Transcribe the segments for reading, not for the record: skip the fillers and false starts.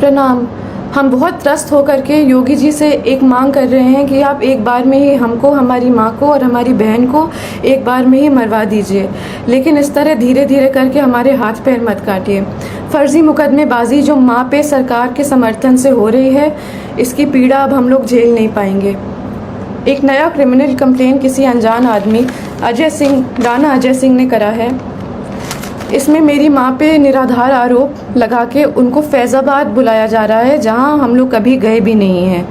प्रणाम। हम बहुत त्रस्त होकर के योगी जी से एक मांग कर रहे हैं कि आप एक बार में ही हमको, हमारी माँ को और हमारी बहन को एक बार में ही मरवा दीजिए, लेकिन इस तरह धीरे धीरे करके हमारे हाथ पैर मत काटिए। फर्जी मुकदमेबाजी जो माँ पे सरकार के समर्थन से हो रही है, इसकी पीड़ा अब हम लोग झेल नहीं पाएंगे। एक नया क्रिमिनल कंप्लेन किसी अनजान आदमी राणा अजय सिंह ने करा है। इसमें मेरी माँ पे निराधार आरोप लगा के उनको फैज़ाबाद बुलाया जा रहा है, जहां हम लोग कभी गए भी नहीं हैं।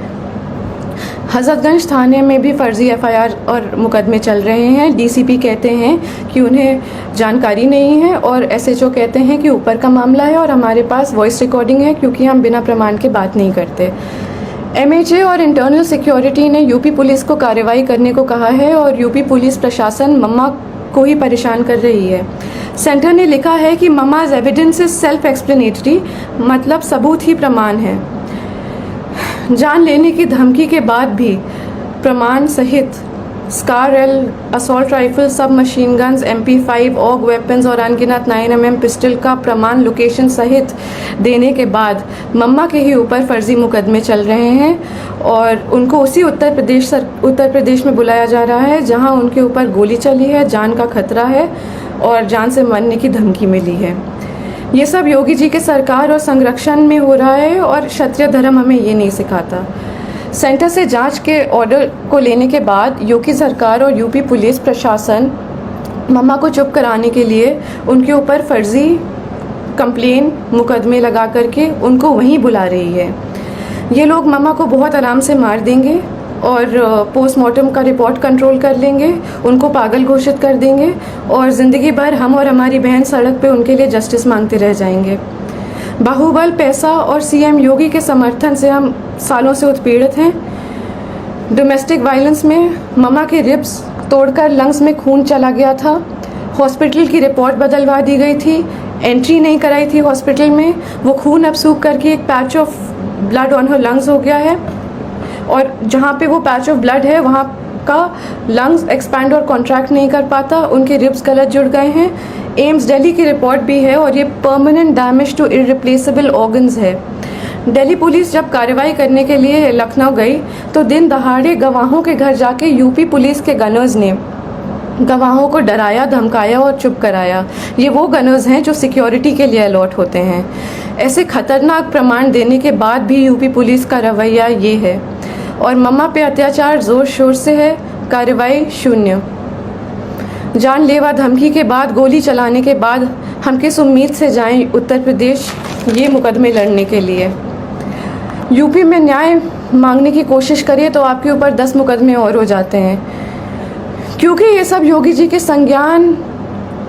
हज़रतगंज थाने में भी फर्जी एफआईआर और मुकदमे चल रहे हैं। डीसीपी कहते हैं कि उन्हें जानकारी नहीं है और एसएचओ कहते हैं कि ऊपर का मामला है और हमारे पास वॉइस रिकॉर्डिंग है, क्योंकि हम बिना प्रमाण के बात नहीं करते। एमएचए और इंटरनल सिक्योरिटी ने यूपी पुलिस को कार्रवाई करने को कहा है और यूपी पुलिस प्रशासन मम्मा को ही परेशान कर रही है। सेंटर ने लिखा है कि mamma's evidence is self explanatory, मतलब सबूत ही प्रमाण है। जान लेने की धमकी के बाद भी प्रमाण सहित SCAR L, assault rifle, sub machine guns, MP5, AUG weapons और अनगिनत 9mm पिस्टल का प्रमाण लोकेशन सहित देने के बाद मम्मा के ही ऊपर फर्जी मुकदमे चल रहे हैं और उनको उसी उत्तर प्रदेश में बुलाया जा रहा है, जहां उनके ऊपर गोली चली है, जान का खतरा है और जान से मरने की धमकी मिली है। ये सब योगी जी के सरकार और संरक्षण में हो रहा है और क्षत्रिय धर्म हमें ये नहीं सिखाता। सेंटर से जांच के ऑर्डर को लेने के बाद योगी सरकार और यूपी पुलिस प्रशासन मम्मा को चुप कराने के लिए उनके ऊपर फर्जी कंप्लेन मुकदमे लगा करके उनको वहीं बुला रही है। ये लोग मम्मा को बहुत आराम से मार देंगे और पोस्टमार्टम का रिपोर्ट कंट्रोल कर लेंगे, उनको पागल घोषित कर देंगे और ज़िंदगी भर हम और हमारी बहन सड़क पे उनके लिए जस्टिस मांगते रह जाएंगे। बाहुबल, पैसा और सीएम योगी के समर्थन से हम सालों से उत्पीड़ित हैं। डोमेस्टिक वायलेंस में मम्मा के रिब्स तोड़कर लंग्स में खून चला गया था। हॉस्पिटल की रिपोर्ट बदलवा दी गई थी, एंट्री नहीं कराई थी हॉस्पिटल में। वो खून अब सूख करके एक patch of blood on her lungs हो गया है और जहाँ पे वो पैच ऑफ ब्लड है वहाँ का लंग्स एक्सपैंड और कॉन्ट्रैक्ट नहीं कर पाता, उनके रिब्स गलत जुड़ गए हैं। एम्स दिल्ली की रिपोर्ट भी है और ये permanent damage to irreplaceable organs है। दिल्ली पुलिस जब कार्रवाई करने के लिए लखनऊ गई तो दिन दहाड़े गवाहों के घर जाके यूपी पुलिस के गनर्स ने गवाहों को डराया, धमकाया और चुप कराया। ये वो गनर्स हैं जो सिक्योरिटी के लिए अलॉट होते हैं। ऐसे खतरनाक प्रमाण देने के बाद भी यूपी पुलिस का रवैया ये है और मम्मा पे अत्याचार जोर शोर से है, कार्रवाई शून्य। जानलेवा धमकी के बाद, गोली चलाने के बाद हम किस उम्मीद से जाएं उत्तर प्रदेश ये मुकदमे लड़ने के लिए। यूपी में न्याय मांगने की कोशिश करिए तो आपके ऊपर 10 मुकदमे और हो जाते हैं, क्योंकि ये सब योगी जी के संज्ञान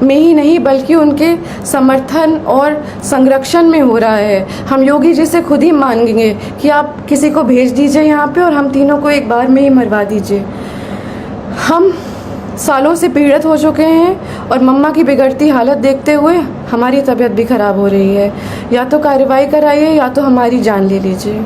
में ही नहीं बल्कि उनके समर्थन और संरक्षण में हो रहा है। हम योगी जी से खुद ही मांगेंगे कि आप किसी को भेज दीजिए यहाँ पे और हम तीनों को एक बार में ही मरवा दीजिए। हम सालों से पीड़ित हो चुके हैं और मम्मा की बिगड़ती हालत देखते हुए हमारी तबीयत भी खराब हो रही है। या तो कार्रवाई कराइए या तो हमारी जान ले लीजिए।